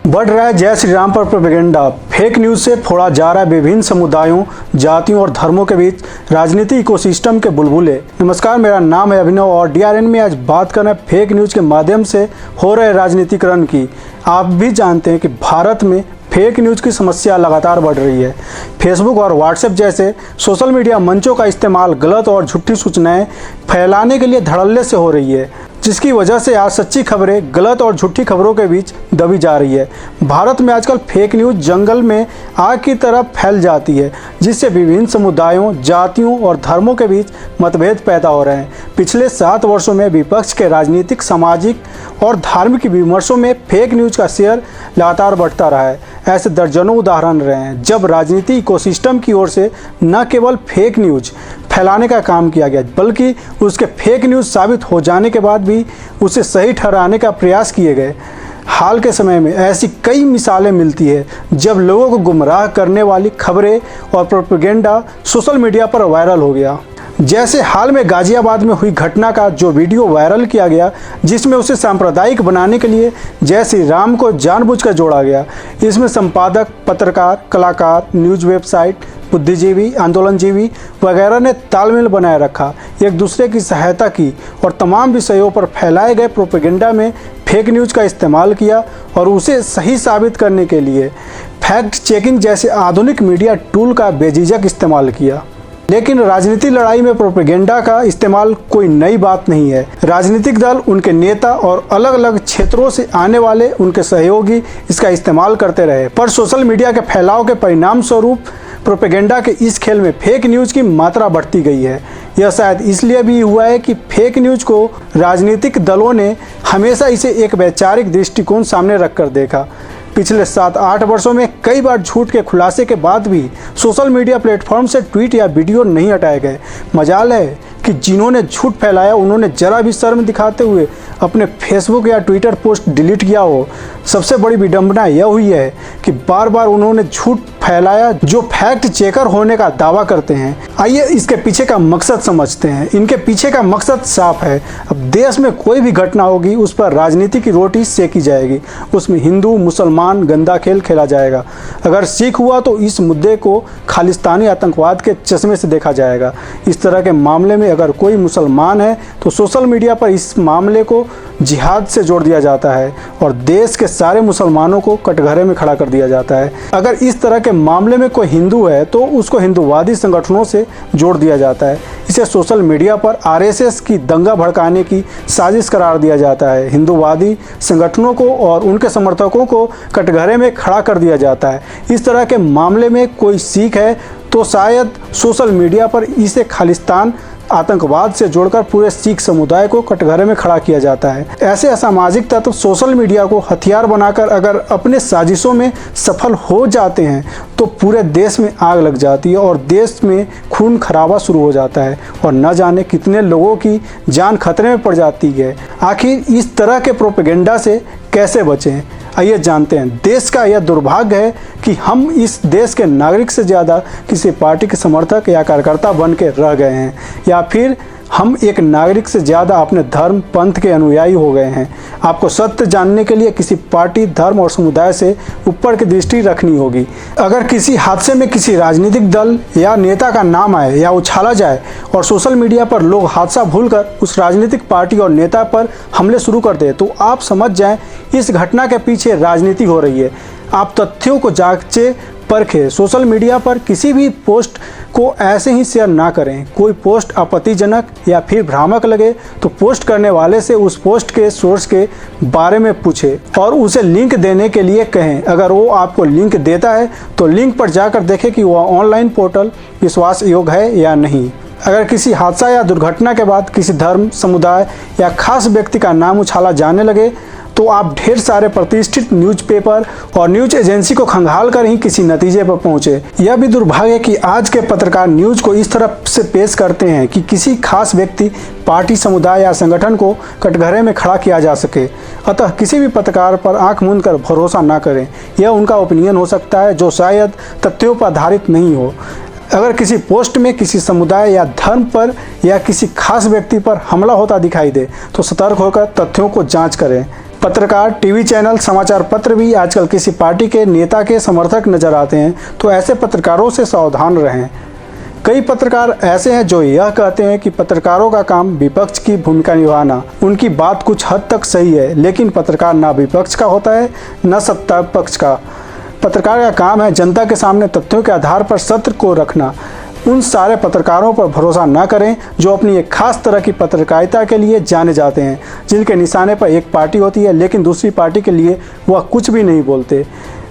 बढ़ रहा है जय श्री राम पर प्रोपेगेंडा। फेक न्यूज़ से फोड़ा जा रहा है विभिन्न समुदायों, जातियों और धर्मों के बीच राजनीति इकोसिस्टम के बुलबुले। नमस्कार, मेरा नाम है अभिनव और डीआरएन में आज बात करना है फेक न्यूज़ के माध्यम से हो रहे राजनीतिकरण की। आप भी जानते हैं कि भारत में फेक न्यूज़ की समस्या लगातार बढ़ रही है। फेसबुक और व्हाट्सएप जैसे सोशल मीडिया मंचों का इस्तेमाल गलत और झूठी सूचनाएं फैलाने के लिए धड़ल्ले से हो रही है, जिसकी वजह से आज सच्ची खबरें गलत और झूठी खबरों के बीच दबी जा रही है। भारत में आजकल फेक न्यूज़ जंगल में आग की तरह फैल जाती है, जिससे विभिन्न समुदायों, जातियों और धर्मों के बीच मतभेद पैदा हो रहे हैं। पिछले 7 वर्षों में विपक्ष के राजनीतिक, सामाजिक और धार्मिक विमर्शों में फेक न्यूज़ का शेयर लगातार बढ़ता रहा है। ऐसे दर्जनों उदाहरण रहे हैं जब राजनीति इकोसिस्टम की ओर से न केवल फेक न्यूज़ फैलाने का काम किया गया, बल्कि उसके फेक न्यूज़ साबित हो जाने के बाद भी उसे सही ठहराने का प्रयास किए गए। हाल के समय में ऐसी कई मिसालें मिलती है जब लोगों को गुमराह करने वाली खबरें और प्रोपेगेंडा सोशल मीडिया पर वायरल हो गया। जैसे हाल में गाजियाबाद में हुई घटना का जो वीडियो वायरल किया गया, जिसमें उसे सांप्रदायिक बनाने के लिए जय श्री राम को जानबूझकर जोड़ा गया। इसमें संपादक, पत्रकार, कलाकार, न्यूज़ वेबसाइट, बुद्धिजीवी, आंदोलनजीवी वगैरह ने तालमेल बनाए रखा, एक दूसरे की सहायता की और तमाम विषयों पर फैलाए गए प्रोपेगेंडा में फेक न्यूज़ का इस्तेमाल किया और उसे सही साबित करने के लिए फैक्ट चेकिंग जैसे आधुनिक मीडिया टूल का बेझिझक इस्तेमाल किया। लेकिन राजनीतिक लड़ाई में प्रोपेगेंडा का इस्तेमाल कोई नई बात नहीं है। राजनीतिक दल, उनके नेता और अलग अलग क्षेत्रों से आने वाले उनके सहयोगी इसका इस्तेमाल करते रहे, पर सोशल मीडिया के फैलाव के परिणाम स्वरूप प्रोपेगेंडा के इस खेल में फेक न्यूज़ की मात्रा बढ़ती गई है। यह शायद इसलिए भी हुआ है कि फेक न्यूज़ को राजनीतिक दलों ने हमेशा इसे एक वैचारिक दृष्टिकोण सामने रखकर देखा। पिछले 7-8 वर्षों में कई बार झूठ के खुलासे के बाद भी सोशल मीडिया प्लेटफॉर्म से ट्वीट या वीडियो नहीं हटाए गए। मजाल है कि जिन्होंने झूठ फैलाया उन्होंने जरा भी शर्म दिखाते हुए अपने फेसबुक या ट्विटर पोस्ट डिलीट किया हो। सबसे बड़ी विडंबना यह हुई है कि बार बार उन्होंने झूठ फैलाया जो फैक्ट चेकर होने का दावा करते हैं। आइए इसके पीछे का मकसद समझते हैं। इनके पीछे का मकसद साफ है। अब देश में कोई भी घटना होगी उस पर राजनीति की रोटी सेकी जाएगी, उसमें हिंदू मुसलमान गंदा खेल खेला जाएगा। अगर सिख हुआ तो इस मुद्दे को खालिस्तानी आतंकवाद के चश्मे से देखा जाएगा। इस तरह के मामले में अगर कोई मुसलमान है तो सोशल मीडिया पर इस मामले को जिहाद से जोड़ दिया जाता है और देश के सारे मुसलमानों को कटघरे में खड़ा कर दिया जाता है। अगर इस तरह के मामले में कोई हिंदू है तो उसको हिंदूवादी संगठनों से जोड़ दिया जाता है। इसे सोशल मीडिया पर आरएसएस की दंगा भड़काने की साजिश करार दिया जाता है। हिंदूवादी संगठनों को और उनके समर्थकों को कटघरे में खड़ा कर दिया जाता है। इस तरह के मामले में कोई सिख है तो शायद सोशल मीडिया पर इसे खालिस्तान आतंकवाद से जोड़कर पूरे सिख समुदाय को कटघरे में खड़ा किया जाता है। ऐसे असामाजिक तत्व सोशल मीडिया को हथियार बनाकर अगर अपने साजिशों में सफल हो जाते हैं तो पूरे देश में आग लग जाती है और देश में खून खराबा शुरू हो जाता है और न जाने कितने लोगों की जान खतरे में पड़ जाती है। आखिर इस तरह के प्रोपेगेंडा से कैसे बचें, आइए जानते हैं। देश का यह दुर्भाग्य है कि हम इस देश के नागरिक से ज़्यादा किसी पार्टी के समर्थक या कार्यकर्ता बन के रह गए हैं, या फिर हम एक नागरिक से ज़्यादा अपने धर्म पंथ के अनुयायी हो गए हैं। आपको सत्य जानने के लिए किसी पार्टी, धर्म और समुदाय से ऊपर की दृष्टि रखनी होगी। अगर किसी हादसे में किसी राजनीतिक दल या नेता का नाम आए या उछाला जाए और सोशल मीडिया पर लोग हादसा भूलकर उस राजनीतिक पार्टी और नेता पर हमले शुरू कर दें तो आप समझ जाएं इस घटना के पीछे राजनीति हो रही है। आप तथ्यों को जांचे परखें। सोशल मीडिया पर किसी भी पोस्ट को ऐसे ही शेयर ना करें। कोई पोस्ट आपत्तिजनक या फिर भ्रामक लगे तो पोस्ट करने वाले से उस पोस्ट के सोर्स के बारे में पूछें और उसे लिंक देने के लिए कहें। अगर वो आपको लिंक देता है तो लिंक पर जाकर देखें कि वह ऑनलाइन पोर्टल विश्वास योग्य है या नहीं। अगर किसी हादसा या दुर्घटना के बाद किसी धर्म, समुदाय या खास व्यक्ति का नाम उछाला जाने लगे तो आप ढेर सारे प्रतिष्ठित न्यूज़पेपर और न्यूज़ एजेंसी को खंगाल कर ही किसी नतीजे पर पहुंचे। यह भी दुर्भाग्य है कि आज के पत्रकार न्यूज़ को इस तरह से पेश करते हैं कि किसी खास व्यक्ति, पार्टी, समुदाय या संगठन को कटघरे में खड़ा किया जा सके। अतः किसी भी पत्रकार पर आंख मूंद कर भरोसा ना करें। यह उनका ओपिनियन हो सकता है जो शायद तथ्यों पर आधारित नहीं हो। अगर किसी पोस्ट में किसी समुदाय या धर्म पर या किसी खास व्यक्ति पर हमला होता दिखाई दे तो सतर्क होकर तथ्यों को जांच करें। पत्रकार, टीवी चैनल, समाचार पत्र भी आजकल किसी पार्टी के नेता के समर्थक नजर आते हैं, तो ऐसे पत्रकारों से सावधान रहें। कई पत्रकार ऐसे हैं जो यह कहते हैं कि पत्रकारों का काम विपक्ष की भूमिका निभाना। उनकी बात कुछ हद तक सही है, लेकिन पत्रकार ना विपक्ष का होता है न सत्ता पक्ष का। पत्रकार का काम है जनता के सामने तथ्यों के आधार पर सत्य को रखना। उन सारे पत्रकारों पर भरोसा न करें जो अपनी एक खास तरह की पत्रकारिता के लिए जाने जाते हैं, जिनके निशाने पर एक पार्टी होती है लेकिन दूसरी पार्टी के लिए वह कुछ भी नहीं बोलते,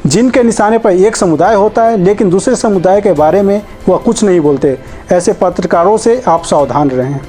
जिनके निशाने पर एक समुदाय होता है लेकिन दूसरे समुदाय के बारे में वह कुछ नहीं बोलते। ऐसे पत्रकारों से आप सावधान रहें।